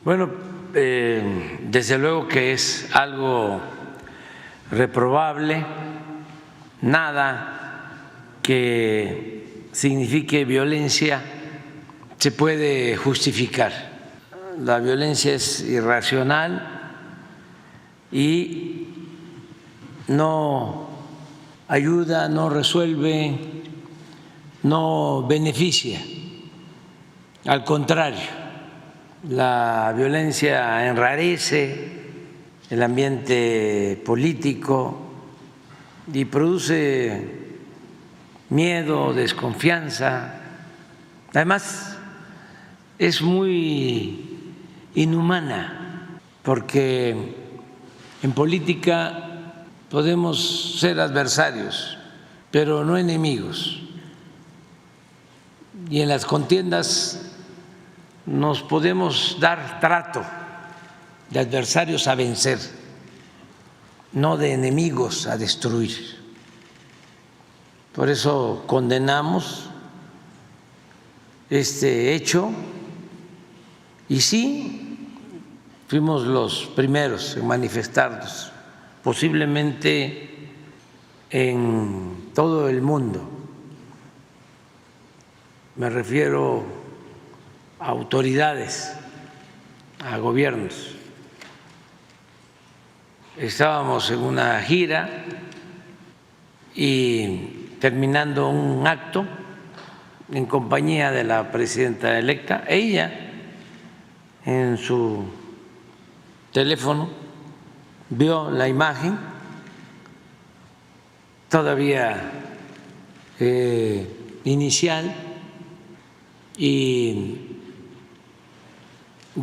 Bueno, desde luego que es algo reprobable, nada que signifique violencia se puede justificar. La violencia es irracional y no ayuda, no resuelve, no beneficia. Al contrario, la violencia enrarece el ambiente político y produce miedo, desconfianza. Además, es muy inhumana, porque en política podemos ser adversarios, pero no enemigos. Y en las contiendas nos podemos dar trato de adversarios a vencer, no de enemigos a destruir. Por eso condenamos este hecho y sí, fuimos los primeros en manifestarnos, posiblemente en todo el mundo. Me refiero a autoridades, a gobiernos. Estábamos en una gira y terminando un acto en compañía de la presidenta electa, ella en su teléfono vio la imagen todavía inicial y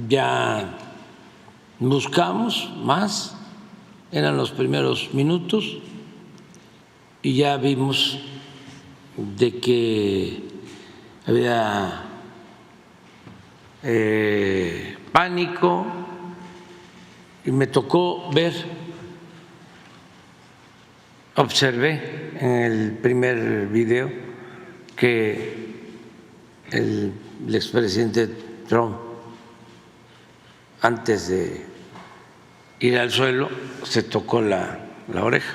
ya buscamos más, eran los primeros minutos y ya vimos de que había pánico y me tocó ver, observé en el primer video que el expresidente Trump, antes de ir al suelo, se tocó la oreja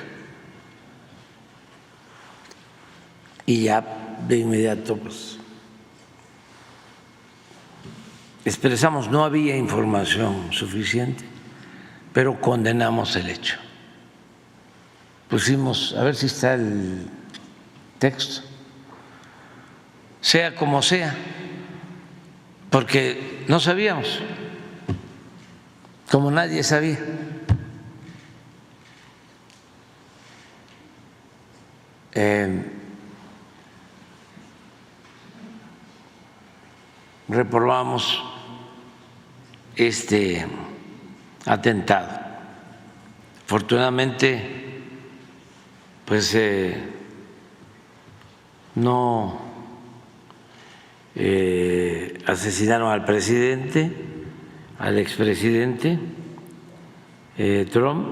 y ya de inmediato pues expresamos, no había información suficiente, pero condenamos el hecho. Pusimos, a ver si está el texto, sea como sea, porque no sabíamos, como nadie sabía. Reprobamos este atentado. Afortunadamente, pues no asesinaron al presidente, al expresidente Trump,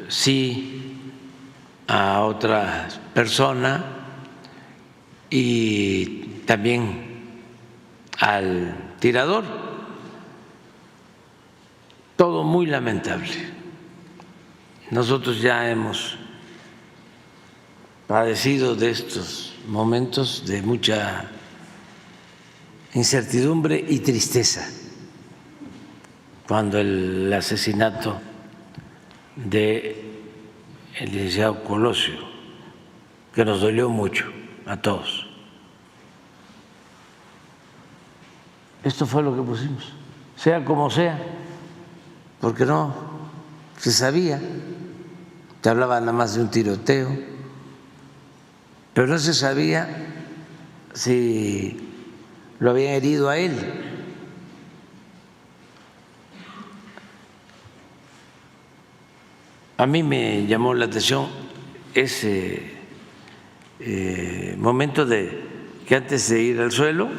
sí a otra persona y también al tirador. Todo muy lamentable. Nosotros ya hemos padecido de estos momentos de mucha incertidumbre y tristeza, cuando el asesinato del licenciado Colosio, que nos dolió mucho a todos. Esto fue lo que pusimos, sea como sea, porque no se sabía, te hablaba nada más de un tiroteo, pero no se sabía si lo habían herido a él. A mí me llamó la atención ese momento de que antes de ir al suelo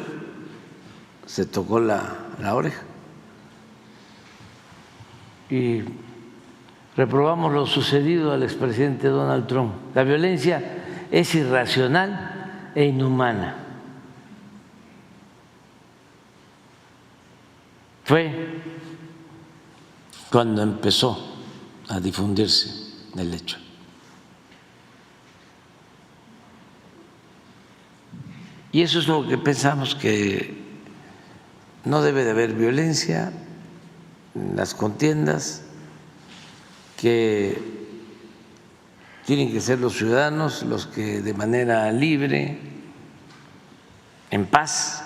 se tocó la oreja. Y reprobamos lo sucedido al expresidente Donald Trump. La violencia es irracional e inhumana. fue cuando empezó a difundirse el hecho. Y eso es lo que pensamos, que no debe de haber violencia en las contiendas, que tienen que ser los ciudadanos los que de manera libre, en paz,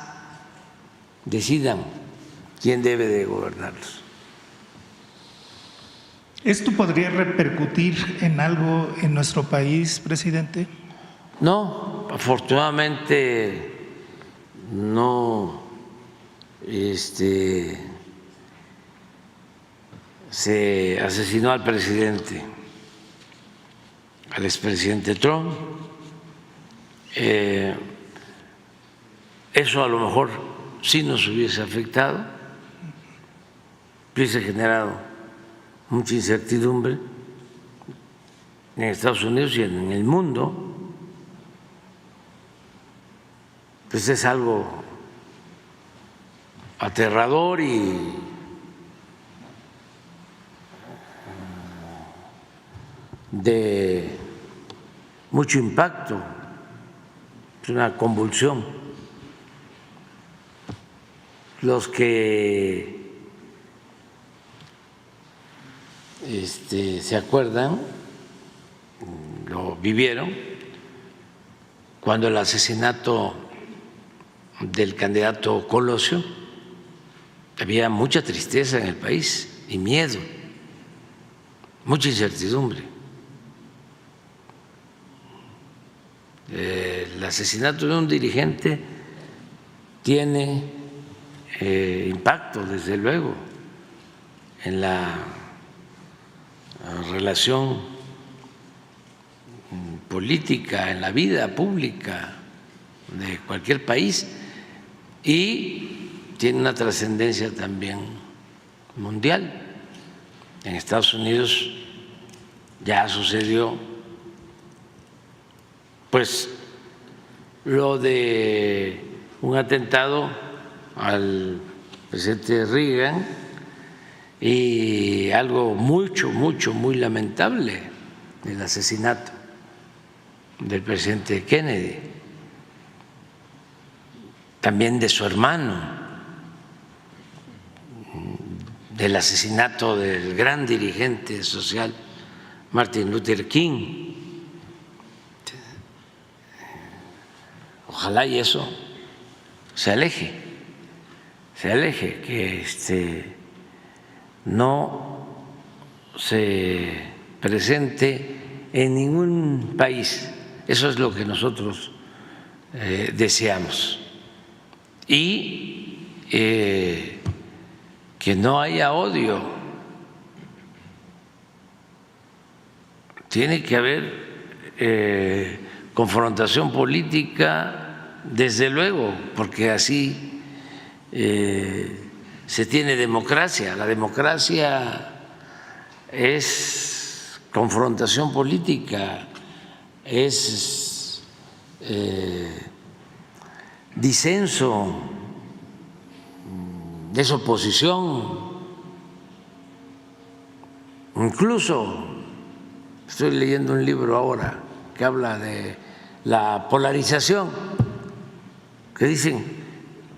decidan quién debe de gobernarlos. ¿Esto podría repercutir en algo en nuestro país, presidente? No, afortunadamente no se asesinó al presidente, al expresidente Trump. Eso a lo mejor sí nos hubiese afectado, hubiese generado mucha incertidumbre en Estados Unidos y en el mundo. Pues es algo aterrador y de mucho impacto, es una convulsión. Los que se acuerdan, lo vivieron, cuando el asesinato del candidato Colosio, había mucha tristeza en el país y miedo, mucha incertidumbre. El asesinato de un dirigente tiene impacto, desde luego, en la relación política, en la vida pública de cualquier país, y tiene una trascendencia también mundial. En Estados Unidos ya sucedió pues lo de un atentado al presidente Reagan y algo muy lamentable, el asesinato del presidente Kennedy, también de su hermano, del asesinato del gran dirigente social Martin Luther King. Ojalá y eso se aleje, que no se presente en ningún país. Eso es lo que nosotros deseamos. Y que no haya odio. Tiene que haber confrontación política, desde luego, porque así se tiene democracia. La democracia es confrontación política, es disenso, es oposición. Incluso estoy leyendo un libro ahora que habla de la polarización, que dicen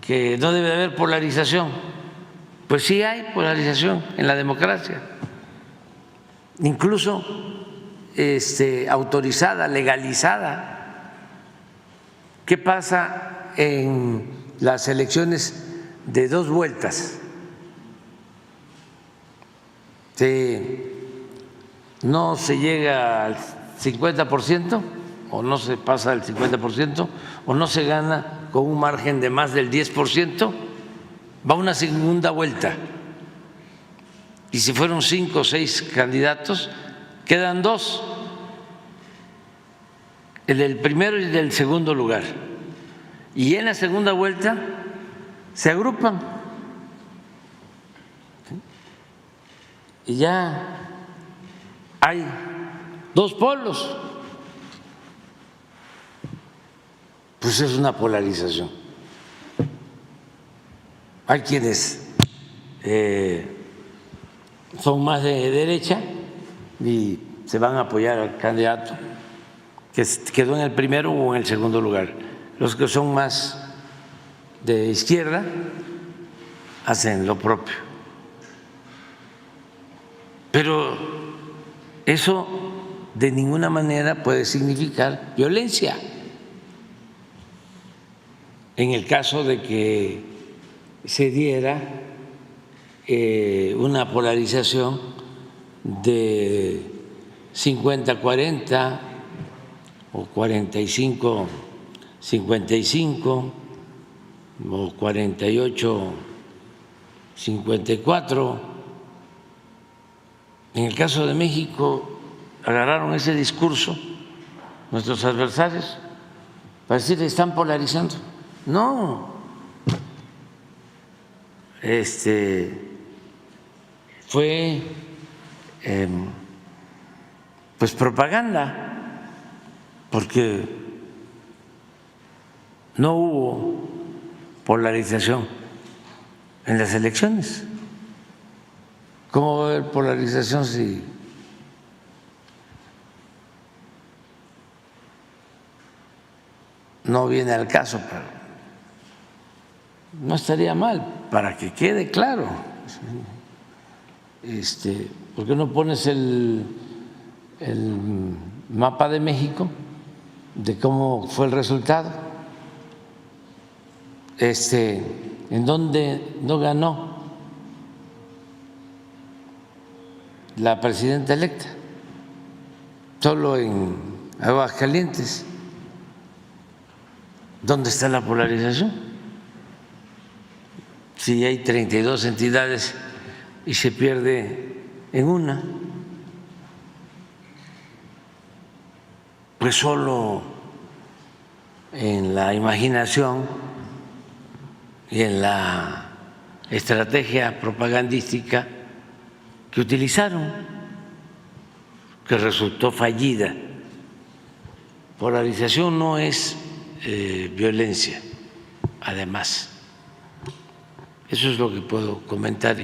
que no debe de haber polarización. Pues sí hay polarización en la democracia, incluso autorizada, legalizada. ¿Qué pasa en las elecciones de 2 vueltas? No se llega al 50%, o no se pasa al 50%, o no se gana con un margen de más del 10%, va a una segunda vuelta. Y si fueron 5 o 6 candidatos, quedan 2, el del primero y el del segundo lugar. Y en la segunda vuelta se agrupan. Y ya hay 2 polos. Pues es una polarización. Hay quienes son más de derecha y se van a apoyar al candidato que quedó en el primero o en el segundo lugar. Los que son más de izquierda hacen lo propio. Pero eso de ninguna manera puede significar violencia. En el caso de que se diera una polarización de 50-40 o 45-55 o 48-54. En el caso de México agarraron ese discurso nuestros adversarios para decir que están polarizando. No, fue pues propaganda, porque no hubo polarización en las elecciones. ¿Cómo va a haber polarización si no viene al caso? Pero no estaría mal, para que quede claro. ¿Por qué no pones el mapa de México de cómo fue el resultado? En donde no ganó la presidenta electa, solo en Aguascalientes. ¿Dónde está la polarización? Si hay 32 entidades y se pierde en una, pues solo en la imaginación y en la estrategia propagandística que utilizaron, que resultó fallida. Polarización no es violencia, además. Eso es lo que puedo comentar.